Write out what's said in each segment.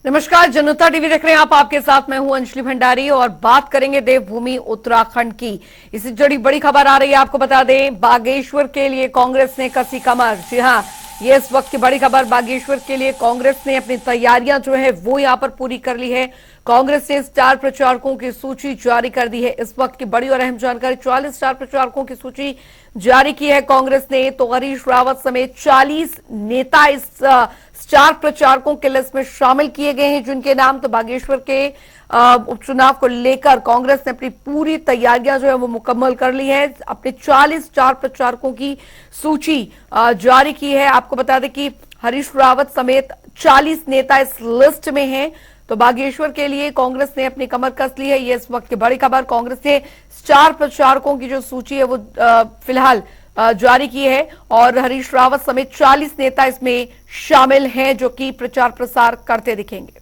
नमस्कार, जनता टीवी देख रहे हैं आप। आपके साथ मैं हूं अंजलि भंडारी और बात करेंगे देवभूमि उत्तराखंड की। इससे जुड़ी बड़ी खबर आ रही है। आपको बता दें, बागेश्वर के लिए कांग्रेस ने कसी कमर। जी हां, ये इस वक्त की बड़ी खबर। बागेश्वर के लिए कांग्रेस ने अपनी तैयारियां जो है वो यहां पर पूरी कर ली है। कांग्रेस ने स्टार प्रचारकों की सूची जारी कर दी है। इस वक्त की बड़ी और अहम जानकारी, 44 स्टार प्रचारकों की सूची जारी की है कांग्रेस ने। तो हरीश रावत समेत 40 नेता इस स्टार प्रचारकों के लिस्ट में शामिल किए गए हैं, जिनके नाम तो बागेश्वर के उपचुनाव को लेकर कांग्रेस ने अपनी पूरी तैयारियां जो है वो मुकम्मल कर ली है। अपने 40 स्टार प्रचारकों की सूची जारी की है। आपको बता दें कि हरीश रावत समेत 40 नेता इस लिस्ट में हैं। तो बागेश्वर के लिए कांग्रेस ने अपनी कमर कस ली है। ये इस वक्त की बड़ी खबर। कांग्रेस ने स्टार प्रचारकों की जो सूची है वो फिलहाल जारी की है और हरीश रावत समेत 40 नेता इसमें शामिल हैं, जो कि प्रचार प्रसार करते दिखेंगे।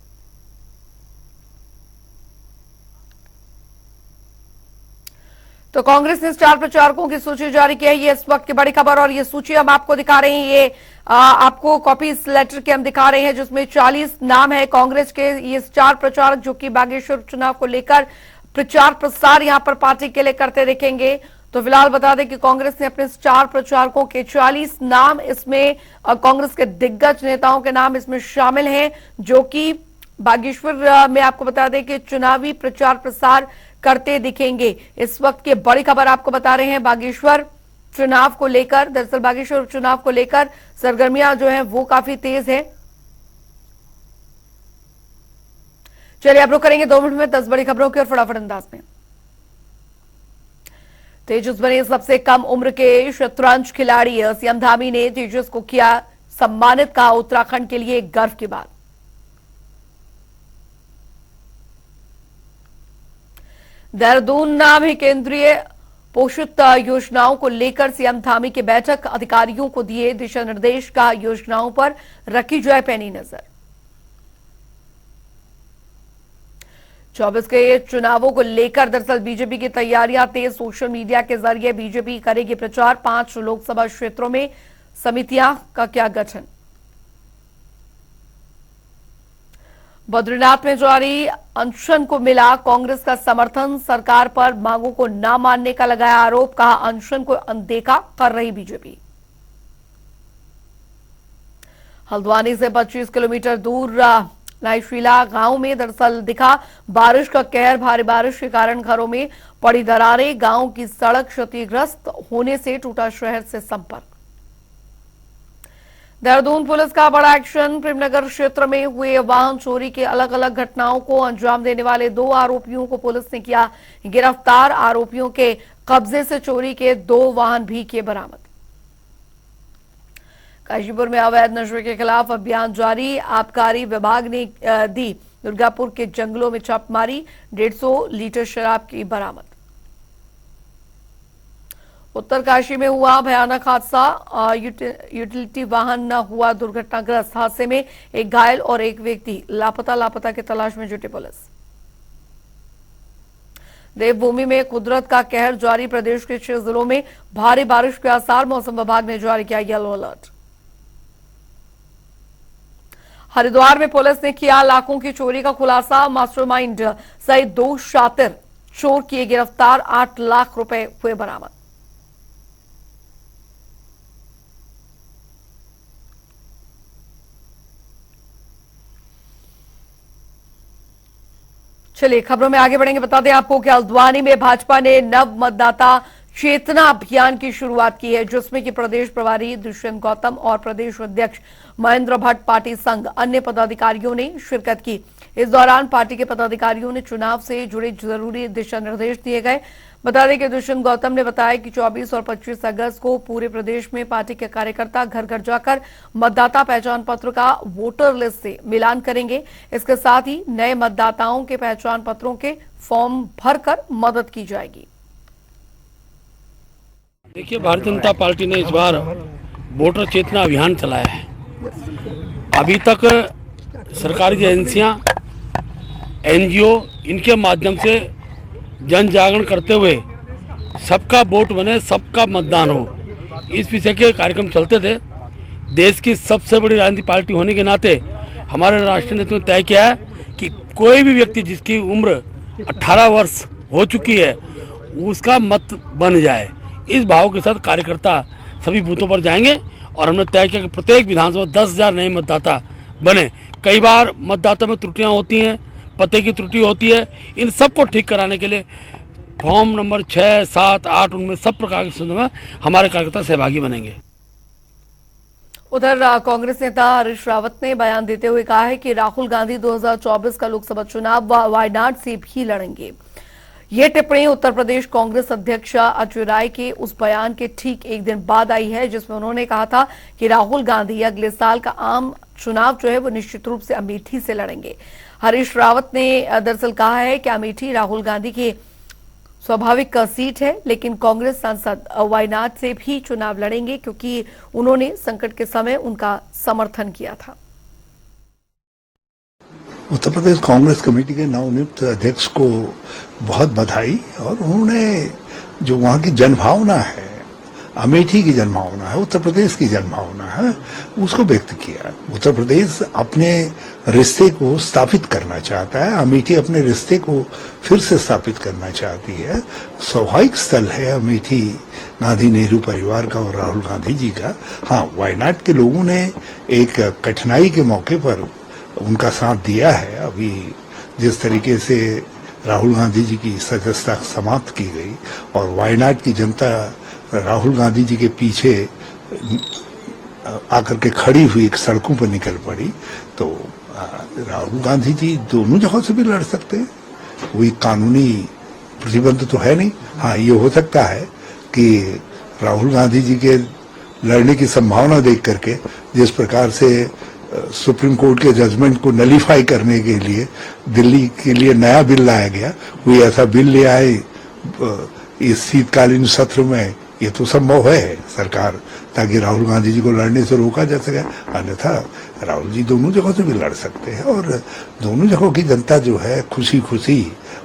तो कांग्रेस ने स्टार प्रचारकों की सूची जारी की है। ये इस वक्त की बड़ी खबर और ये सूची हम आपको दिखा रहे हैं। ये आपको कॉपी इस लेटर के हम दिखा रहे हैं, जिसमें 40 नाम है कांग्रेस के। ये स्टार प्रचारक जो कि बागेश्वर चुनाव को लेकर प्रचार प्रसार यहां पर पार्टी के लिए करते दिखेंगे। तो फिलहाल बता दें कि कांग्रेस ने अपने स्टार प्रचारकों के 40 नाम इसमें, कांग्रेस के दिग्गज नेताओं के नाम इसमें शामिल हैं, जो कि बागेश्वर में आपको बता दें कि चुनावी प्रचार प्रसार करते दिखेंगे। इस वक्त की बड़ी खबर आपको बता रहे हैं बागेश्वर चुनाव को लेकर। दरअसल बागेश्वर चुनाव को लेकर सरगर्मियां जो हैं वो काफी तेज है। चलिए अब रुक करेंगे 2 मिनट में 10 बड़ी खबरों की और फटाफट अंदाज में। तेजस बने सबसे कम उम्र के शतरंज खिलाड़ी सीएम धामी ने तेजस को किया सम्मानित, कहा उत्तराखंड के लिए एक गर्व की बात। देहरादून नाम ही केंद्रीय पोषित योजनाओं को लेकर सीएम धामी की बैठक, अधिकारियों को दिए दिशा निर्देश, का योजनाओं पर रखी जाए पैनी नजर। 24 के चुनावों को लेकर दरअसल बीजेपी की तैयारियां तेज। सोशल मीडिया के जरिए बीजेपी करेगी प्रचार। 5 लोकसभा क्षेत्रों में समितियां का क्या गठन। बद्रीनाथ में जारी अनशन को मिला कांग्रेस का समर्थन। सरकार पर मांगों को न मानने का लगाया आरोप, कहा अनशन को अनदेखा कर रही बीजेपी। हल्द्वानी से 25 किलोमीटर दूर नाइशीला गांव में दरअसल दिखा बारिश का कहर। भारी बारिश के कारण घरों में पड़ी दरारें, गांव की सड़क क्षतिग्रस्त होने से टूटा शहर से संपर्क। देहरादून पुलिस का बड़ा एक्शन। प्रेमनगर क्षेत्र में हुए वाहन चोरी के अलग अलग घटनाओं को अंजाम देने वाले 2 आरोपियों को पुलिस ने किया गिरफ्तार। आरोपियों के कब्जे से चोरी के 2 वाहन भी किए बरामद। काशीपुर में अवैध नशे के खिलाफ अभियान जारी। आबकारी विभाग ने दी दुर्गापुर के जंगलों में छापेमारी, 150 लीटर शराब की बरामद। उत्तरकाशी में हुआ भयानक हादसा। यूटिलिटी वाहन न हुआ दुर्घटनाग्रस्त। हादसे में एक घायल और एक व्यक्ति लापता की तलाश में जुटी पुलिस। देवभूमि में कुदरत का कहर जारी। प्रदेश के 6 जिलों में भारी बारिश के आसार। मौसम विभाग ने जारी किया येलो अलर्ट। हरिद्वार में पुलिस ने किया लाखों की चोरी का खुलासा। मास्टरमाइंड सहित 2 शातिर चोर किए गिरफ्तार। 8 लाख रुपए हुए बरामद। चलिए खबरों में आगे बढ़ेंगे। बता दें आपको कि हल्द्वानी में भाजपा ने नव मतदाता चेतना अभियान की शुरुआत की है, जिसमें कि प्रदेश प्रभारी दुष्यंत गौतम और प्रदेश अध्यक्ष महेंद्र भट्ट, पार्टी संघ अन्य पदाधिकारियों ने शिरकत की। इस दौरान पार्टी के पदाधिकारियों ने चुनाव से जुड़े जरूरी दिशा निर्देश दिए गए। बता दें कि दुष्यंत गौतम ने बताया कि 24 और 25 अगस्त को पूरे प्रदेश में पार्टी के कार्यकर्ता घर घर जाकर मतदाता पहचान पत्र का वोटर लिस्ट से मिलान करेंगे। इसके साथ ही नए मतदाताओं के पहचान पत्रों के फॉर्म भरकर मदद की जाएगी। देखिए, भारतीय जनता पार्टी ने इस बार वोटर चेतना अभियान चलाया है। अभी तक सरकारी एजेंसियां, एनजीओ, इनके माध्यम से जन जागरण करते हुए सबका वोट बने, सबका मतदान हो, इस विषय के कार्यक्रम चलते थे। देश की सबसे बड़ी राजनीतिक पार्टी होने के नाते हमारे राष्ट्रीय नेतृत्व ने तय किया है कि कोई भी व्यक्ति जिसकी उम्र 18 वर्ष हो चुकी है उसका मत बन जाए। इस भाव के साथ कार्यकर्ता सभी बूथों पर जाएंगे और हमने तय किया कि प्रत्येक विधानसभा 10,000 नए मतदाता बने। कई बार मतदाता में त्रुटियां होती हैं, पते की त्रुटि होती है, इन सबको ठीक कराने के लिए फॉर्म नंबर 6, 7, 8 उनमें सब प्रकार के संदर्भ में हमारे कार्यकर्ता सहभागी बनेंगे। उधर कांग्रेस नेता हरीश रावत ने बयान देते हुए कहा है कि राहुल गांधी 2024 का लोकसभा चुनाव वायनाड से भी लड़ेंगे। ये टिप्पणी उत्तर प्रदेश कांग्रेस अध्यक्ष अजय राय के उस बयान के ठीक एक दिन बाद आई है जिसमें उन्होंने कहा था कि राहुल गांधी अगले साल का आम चुनाव जो है वो निश्चित रूप से अमेठी से लड़ेंगे। हरीश रावत ने दरअसल कहा है कि अमेठी राहुल गांधी की स्वाभाविक सीट है, लेकिन कांग्रेस सांसद वायनाड से भी चुनाव लड़ेंगे क्योंकि उन्होंने संकट के समय उनका समर्थन किया था। उत्तर प्रदेश कांग्रेस कमेटी के नवनियुक्त अध्यक्ष को बहुत बधाई। और उन्होंने जो वहां की जनभावना है, अमेठी की जनभावना है, उत्तर प्रदेश की जनभावना है, उसको व्यक्त किया। उत्तर प्रदेश अपने रिश्ते को स्थापित करना चाहता है, अमेठी अपने रिश्ते को फिर से स्थापित करना चाहती है। स्वाभाविक स्थल है अमेठी गांधी नेहरू परिवार का और राहुल गांधी जी का। हाँ, वायनाड के लोगों ने एक कठिनाई के मौके पर उनका साथ दिया है। अभी जिस तरीके से राहुल गांधी जी की सदस्यता समाप्त की गई और वायनाड की जनता राहुल गांधी जी के पीछे आकर के खड़ी हुई सड़कों पर निकल पड़ी, तो राहुल गांधी जी दोनों जगहों से भी लड़ सकते हैं। कोई कानूनी प्रतिबंध तो है नहीं। हाँ, ये हो सकता है कि राहुल गांधी जी के लड़ने की संभावना देख करके जिस प्रकार से सुप्रीम कोर्ट के जजमेंट को नलीफाई करने के लिए दिल्ली के लिए नया बिल लाया गया, कोई ऐसा बिल ले आए इस शीतकालीन सत्र में, ये तो संभव है सरकार, ताकि राहुल गांधी जी को लड़ने से रोका जा सके। अन्यथा राहुल जी दोनों जगहों से भी लड़ सकते हैं और दोनों जगहों की जनता जो है खुशी खुशी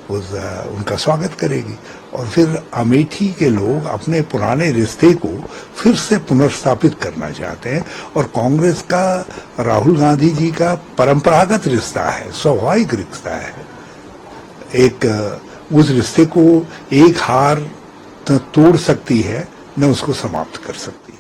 उनका स्वागत करेगी। और फिर अमेठी के लोग अपने पुराने रिश्ते को फिर से पुनर्स्थापित करना चाहते हैं। और कांग्रेस का राहुल गांधी जी का परंपरागत रिश्ता है, स्वाभाविक रिश्ता है। एक उस रिश्ते को एक हार न तोड़ सकती है, न उसको समाप्त कर सकती।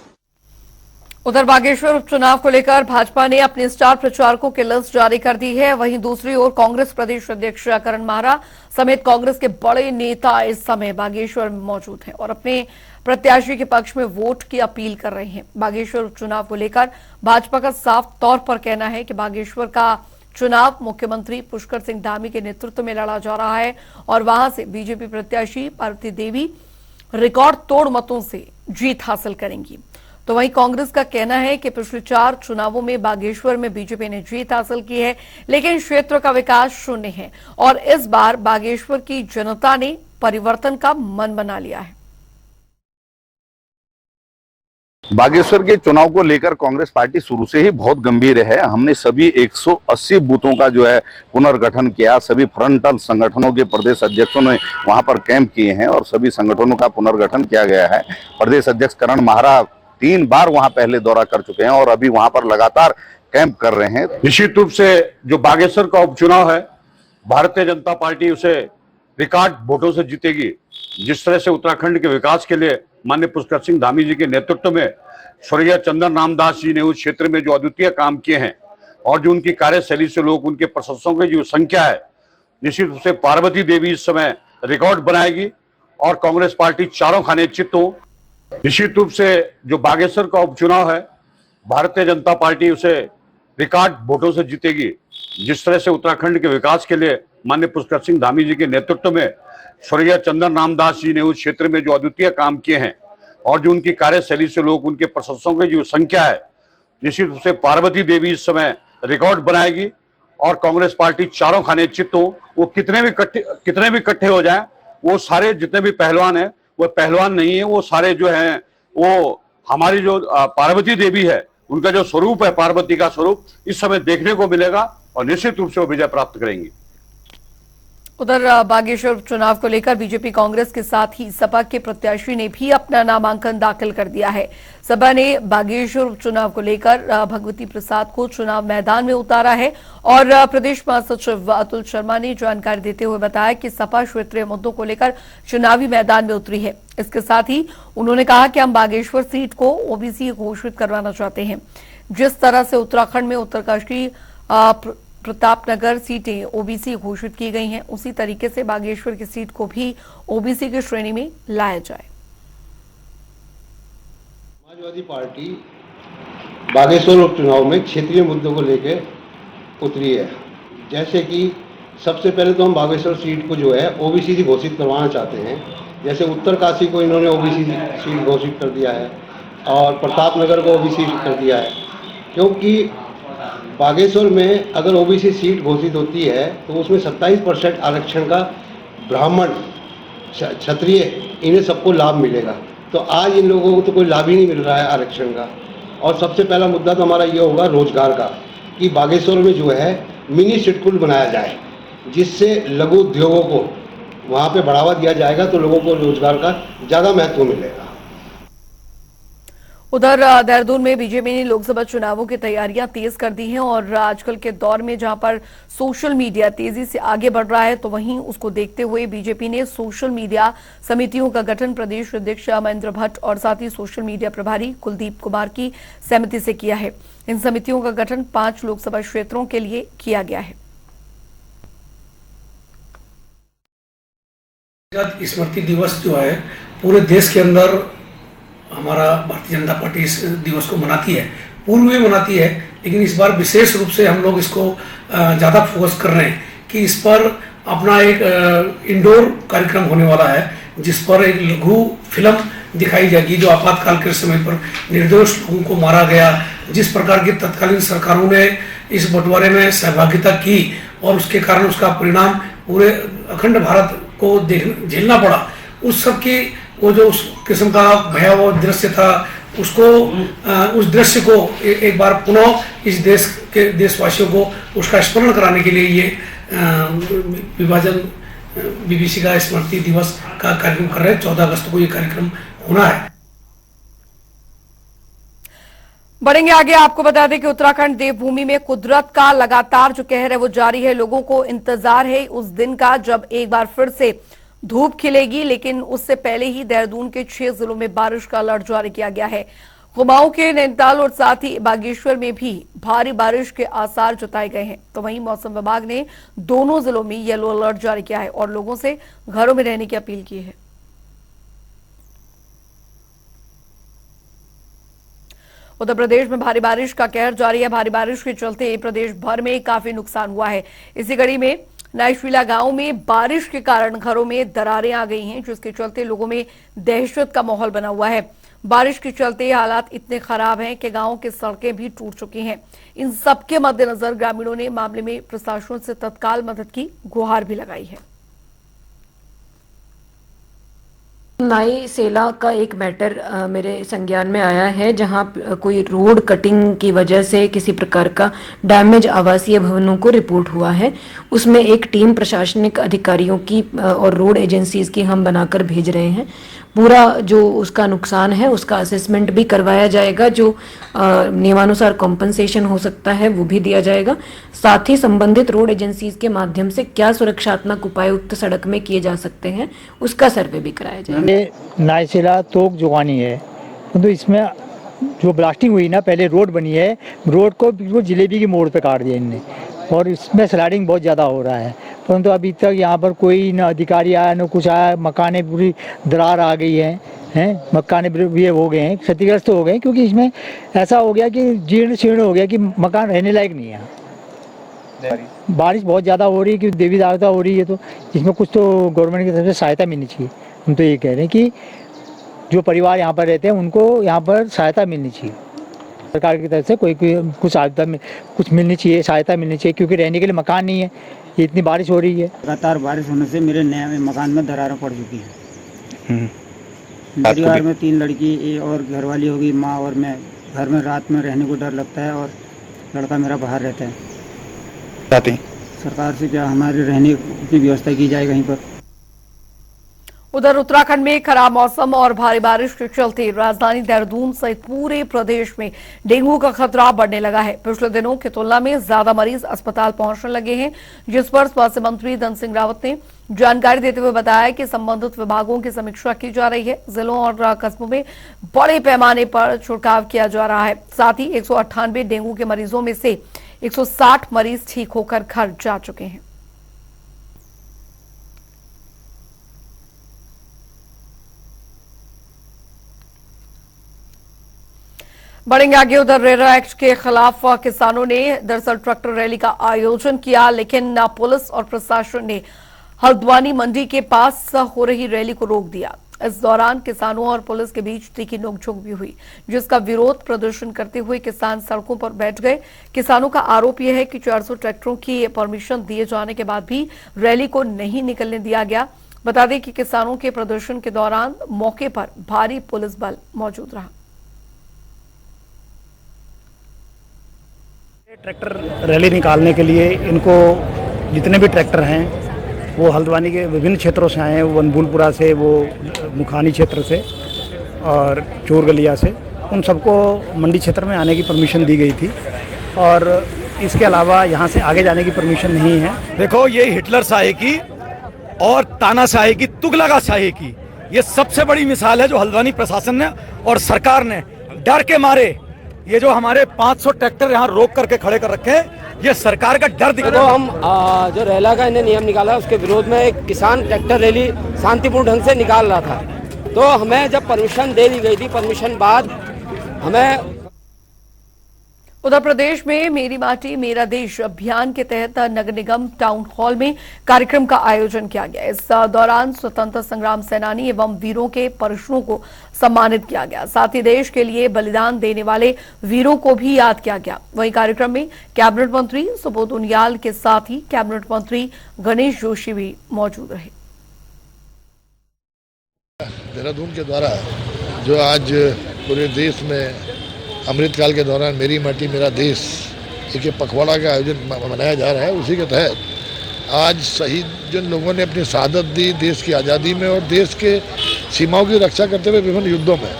उधर बागेश्वर उपचुनाव को लेकर भाजपा ने अपने स्टार प्रचारकों की लिस्ट जारी कर दी है। वहीं दूसरी ओर कांग्रेस प्रदेश अध्यक्ष करण माहरा समेत कांग्रेस के बड़े नेता इस समय बागेश्वर में मौजूद हैं और अपने प्रत्याशी के पक्ष में वोट की अपील कर रहे हैं। बागेश्वर उपचुनाव को लेकर भाजपा का साफ तौर पर कहना है कि बागेश्वर का चुनाव मुख्यमंत्री पुष्कर सिंह धामी के नेतृत्व में लड़ा जा रहा है और वहां से बीजेपी प्रत्याशी पार्वती देवी रिकॉर्ड तोड़ मतों से जीत हासिल करेंगी। तो वहीं कांग्रेस का कहना है कि पिछले 4 चुनावों में बागेश्वर में बीजेपी ने जीत हासिल की है, लेकिन क्षेत्र का विकास शून्य है और इस बार बागेश्वर की जनता ने परिवर्तन का मन बना लिया है। बागेश्वर के चुनाव को लेकर कांग्रेस पार्टी शुरू से ही बहुत गंभीर है। हमने सभी 180 बूथों का जो है पुनर्गठन किया। सभी फ्रंटल संगठनों के प्रदेश अध्यक्षों ने वहां पर कैंप किए हैं और सभी संगठनों का पुनर्गठन किया गया है। प्रदेश अध्यक्ष करण माहरा 3 बार वहां पहले दौरा कर चुके हैं और अभी वहां पर लगातार कैंप कर रहे हैं। निश्चित रूप से जो बागेश्वर का उपचुनाव है, भारतीय जनता पार्टी उसे रिकॉर्ड वोटों से जीतेगी। जिस तरह से उत्तराखंड के विकास के लिए माननीय पुष्कर सिंह धामी जी के नेतृत्व में स्वर्गीय चंदन रामदास जी ने उस क्षेत्र में जो अद्वितीय काम किए हैं और जो उनकी कार्यशैली से लोग उनके प्रशंसकों की जो संख्या है, निश्चित रूप से पार्वती देवी इस समय रिकॉर्ड बनाएगी और कांग्रेस पार्टी चारों खाने चित हो। निश्चित रूप से जो बागेश्वर का उपचुनाव है, भारतीय जनता पार्टी उसे रिकॉर्ड वोटों से जीतेगी। जिस तरह से उत्तराखंड के विकास के लिए माननीय पुष्कर सिंह धामी जी के नेतृत्व में स्वर्गीय चंदन रामदास जी ने उस क्षेत्र में जो अद्वितीय काम किए हैं और जो उनकी कार्यशैली से लोग उनके प्रशंसकों की जो संख्या है, निश्चित रूप से पार्वती देवी इस समय रिकॉर्ड बनाएगी और कांग्रेस पार्टी चारों खाने चित हो। वो कितने भी इकट्ठे हो जाए, वो सारे जितने भी पहलवान है वो पहलवान नहीं है, वो सारे जो हैं वो हमारी जो पार्वती देवी है, उनका जो स्वरूप है, पार्वती का स्वरूप इस समय देखने को मिलेगा और निश्चित रूप से वो विजय प्राप्त करेंगी। उधर बागेश्वर उपचुनाव को लेकर बीजेपी कांग्रेस के साथ ही सपा के प्रत्याशी ने भी अपना नामांकन दाखिल कर दिया है। सपा ने बागेश्वर उपचुनाव को लेकर भगवती प्रसाद को चुनाव मैदान में उतारा है और प्रदेश महासचिव अतुल शर्मा ने जानकारी देते हुए बताया कि सपा क्षेत्रीय मुद्दों को लेकर चुनावी मैदान में उतरी है। इसके साथ ही उन्होंने कहा कि हम बागेश्वर सीट को ओबीसी घोषित करवाना चाहते हैं। जिस तरह से उत्तराखंड में उत्तरकाशी प्रतापनगर सीटें ओबीसी घोषित की गई हैं, उसी तरीके से बागेश्वर की सीट को भी ओबीसी की श्रेणी में लाया जाए। समाजवादी पार्टी बागेश्वर उपचुनाव में क्षेत्रीय मुद्दों को लेकर उतरी है। जैसे कि सबसे पहले तो हम बागेश्वर सीट को जो है ओबीसी घोषित करवाना चाहते हैं। जैसे उत्तरकाशी को इन्होंने ओबीसी सीट घोषित कर दिया है और प्रतापनगर को ओबीसी कर दिया है, क्योंकि बागेश्वर में अगर ओबीसी सीट घोषित होती है तो उसमें 27% आरक्षण का ब्राह्मण, क्षत्रिय, इन्हें सबको लाभ मिलेगा। तो आज इन लोगों को तो कोई लाभ ही नहीं मिल रहा है आरक्षण का। और सबसे पहला मुद्दा तो हमारा ये होगा रोजगार का, कि बागेश्वर में जो है मिनी सिडकुल बनाया जाए, जिससे लघु उद्योगों को वहाँ पे बढ़ावा दिया जाएगा, तो लोगों को रोजगार का ज़्यादा महत्व मिलेगा। उधर देहरादून में बीजेपी ने लोकसभा चुनावों की तैयारियां तेज कर दी हैं और आजकल के दौर में जहां पर सोशल मीडिया तेजी से आगे बढ़ रहा है, तो वहीं उसको देखते हुए बीजेपी ने सोशल मीडिया समितियों का गठन प्रदेश अध्यक्ष महेंद्र भट्ट और साथ ही सोशल मीडिया प्रभारी कुलदीप कुमार की सहमति से किया है। इन समितियों का गठन 5 लोकसभा क्षेत्रों के लिए किया गया है। स्मृति दिवस जो है पूरे देश के अंदर हमारा भारतीय जनता पार्टी इस दिवस को मनाती है, पूर्व में मनाती है, लेकिन इस बार विशेष रूप से हम लोग इसको ज़्यादा फोकस कर रहे हैं कि इस पर अपना एक इंडोर कार्यक्रम होने वाला है, जिस पर एक लघु फिल्म दिखाई जाएगी जो आपातकाल के समय पर निर्दोष लोगों को मारा गया, जिस प्रकार की तत्कालीन सरकारों ने इस बंटवारे में सहभागिता की और उसके कारण उसका परिणाम पूरे अखंड भारत को झेलना पड़ा, उस सब की वो जो उस किस्म का भयावह दृश्य था, उसको उस दृश्य को एक बार पुनः इस देश के देशवासियों को उसका स्मरण कराने के लिए ये विभाजन बीबीसी का स्मृति दिवस का कार्यक्रम कर रहे हैं। 14 अगस्त को ये कार्यक्रम होना है। बढ़ेंगे आगे, आपको बता दें कि उत्तराखंड देवभूमि में कुदरत का लगातार जो कहर है वो जारी है। लोगों को इंतजार है उस दिन का जब एक बार फिर से धूप खिलेगी, लेकिन उससे पहले ही देहरादून के 6 जिलों में बारिश का अलर्ट जारी किया गया है। कुमाऊं के नैनीताल और साथ ही बागेश्वर में भी भारी बारिश के आसार जताए गए हैं। तो वहीं मौसम विभाग ने दोनों जिलों में येलो अलर्ट जारी किया है और लोगों से घरों में रहने की अपील की है। उत्तर प्रदेश में भारी बारिश का कहर जारी है। भारी बारिश के चलते प्रदेश भर में काफी नुकसान हुआ है। इसी कड़ी में नाइशीला गांव में बारिश के कारण घरों में दरारें आ गई हैं, जिसके चलते लोगों में दहशत का माहौल बना हुआ है। बारिश के चलते हालात इतने खराब हैं कि गांव की सड़कें भी टूट चुकी हैं। इन सबके मद्देनजर ग्रामीणों ने मामले में प्रशासन से तत्काल मदद की गुहार भी लगाई है। नाइसेला का एक मैटर मेरे संज्ञान में आया है, जहां कोई रोड कटिंग की वजह से किसी प्रकार का डैमेज आवासीय भवनों को रिपोर्ट हुआ है। उसमें एक टीम प्रशासनिक अधिकारियों की और रोड एजेंसीज की हम बनाकर भेज रहे हैं। पूरा जो उसका नुकसान है उसका असेसमेंट भी करवाया जाएगा, जो नियमानुसार कॉम्पनसेशन हो सकता है वो भी दिया जाएगा। साथ ही संबंधित रोड एजेंसीज के माध्यम से क्या सुरक्षात्मक उपाय उक्त सड़क में किए जा सकते हैं उसका सर्वे भी कराया जाएगा। ये नाइसेला तोक जुगानी है, तो इसमें जो ब्लास्टिंग हुई ना, पहले रोड बनी है, रोड को बिल्कुल जिलेबी की मोड़ पे काट दिया इनने और इसमें स्लाइडिंग बहुत ज़्यादा हो रहा है। परंतु अभी तक यहाँ पर कोई न अधिकारी आया न कुछ आया। मकाने पूरी दरार आ गई हैं, मकाने भी हो गए हैं, क्षतिग्रस्त हो गए, क्योंकि इसमें ऐसा हो गया कि जीर्ण शीर्ण हो गया कि मकान रहने लायक नहीं है। बारिश बहुत ज़्यादा हो रही है, कि देवी दावता हो रही है, तो इसमें कुछ तो गवर्नमेंट की तरफ से सहायता मिलनी चाहिए। हम तो ये कह रहे हैं कि जो परिवार यहाँ पर रहते हैं उनको यहाँ पर सहायता मिलनी चाहिए, सरकार की तरफ से कोई कुछ आपदा में कुछ मिलनी चाहिए, सहायता मिलनी चाहिए, क्योंकि रहने के लिए मकान नहीं है। ये इतनी बारिश हो रही है, लगातार बारिश होने से मेरे नए मकान में दरारें पड़ चुकी हैं। परिवार में 3 लड़की और घरवाली होगी, माँ और मैं। घर में रात में रहने को डर लगता है और लड़का मेरा बाहर रहता है। सरकार से क्या हमारे रहने की व्यवस्था की जाए कहीं पर। उधर उत्तराखंड में खराब मौसम और भारी बारिश के चलते राजधानी देहरादून सहित पूरे प्रदेश में डेंगू का खतरा बढ़ने लगा है। पिछले दिनों की तुलना में ज्यादा मरीज अस्पताल पहुंचने लगे हैं, जिस पर स्वास्थ्य मंत्री धन सिंह रावत ने जानकारी देते हुए बताया कि संबंधित विभागों की समीक्षा की जा रही है। जिलों और कस्बों में बड़े पैमाने पर छिड़काव किया जा रहा है। साथ ही 198 डेंगू के मरीजों में से 160 मरीज ठीक होकर घर जा चुके हैं। बढ़ेंगे आगे। उधर रेरा एक्ट के खिलाफ किसानों ने दरअसल ट्रैक्टर रैली का आयोजन किया, लेकिन पुलिस और प्रशासन ने हल्द्वानी मंडी के पास हो रही रैली को रोक दिया। इस दौरान किसानों और पुलिस के बीच तीखी नोकझोंक भी हुई, जिसका विरोध प्रदर्शन करते हुए किसान सड़कों पर बैठ गए। किसानों का आरोप यह है कि 400 ट्रैक्टरों की परमिशन दिए जाने के बाद भी रैली को नहीं निकलने दिया गया। बता दें कि किसानों के प्रदर्शन के दौरान मौके पर भारी पुलिस बल मौजूद रहा। ट्रैक्टर रैली निकालने के लिए इनको जितने भी ट्रैक्टर हैं वो हल्द्वानी के विभिन्न क्षेत्रों से आए हैं, वो वनबुलपुरा से, वो मुखानी क्षेत्र से और चोरगलिया से, उन सबको मंडी क्षेत्र में आने की परमिशन दी गई थी और इसके अलावा यहाँ से आगे जाने की परमिशन नहीं है। देखो, ये हिटलर शाही की और तानाशाही की, तुगलकाशाही की ये सबसे बड़ी मिसाल है जो हल्द्वानी प्रशासन ने और सरकार ने डर के मारे ये जो हमारे 500 ट्रैक्टर यहाँ रोक करके खड़े कर रखे हैं, ये सरकार का डर दिख रहा है। हम जो रैला का इन्हें नियम निकाला उसके विरोध में एक किसान ट्रैक्टर रैली शांतिपूर्ण ढंग से निकाल रहा था, तो हमें जब परमिशन दे दी गई थी, परमिशन बाद हमें। उधर प्रदेश में मेरी माटी मेरा देश अभियान के तहत नगर निगम टाउन हॉल में कार्यक्रम का आयोजन किया गया। इस दौरान स्वतंत्रता संग्राम सेनानी एवं वीरों के परिजनों को सम्मानित किया गया। साथ ही देश के लिए बलिदान देने वाले वीरों को भी याद किया गया। वहीं कार्यक्रम में कैबिनेट मंत्री सुबोध उनियाल के साथ ही कैबिनेट मंत्री गणेश जोशी भी मौजूद रहे। देहरादून के द्वारा जो आज पूरे देश में अमृतकाल के दौरान मेरी माटी मेरा देश एक पखवाड़ा का आयोजन मनाया जा रहा है, उसी के तहत आज शहीद जिन लोगों ने अपनी शहादत दी देश की आज़ादी में और देश के सीमाओं की रक्षा करते हुए विभिन्न युद्धों में,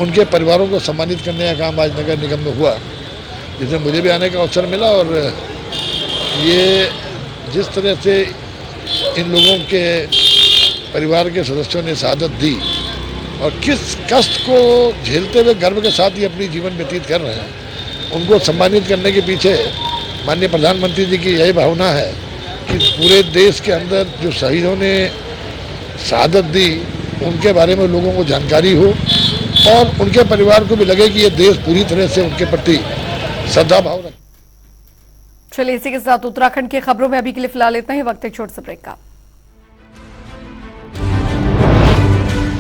उनके परिवारों को सम्मानित करने का काम आज नगर निगम में हुआ, जिसमें मुझे भी आने का अवसर मिला। और ये जिस तरह से इन लोगों के परिवार के सदस्यों ने शहादत दी और किस कष्ट को झेलते हुए गर्व के साथ ही अपनी जीवन व्यतीत कर रहे हैं, उनको सम्मानित करने के पीछे माननीय प्रधानमंत्री जी की यही भावना है कि पूरे देश के अंदर जो शहीदों ने शहादत दी उनके बारे में लोगों को जानकारी हो और उनके परिवार को भी लगे कि ये देश पूरी तरह से उनके प्रति श्रद्धा भाव रखे। चलिए, इसी के साथ उत्तराखंड की खबरों में अभी के लिए फिलहाल इतना ही। वक्त एक छोटे से ब्रेक का।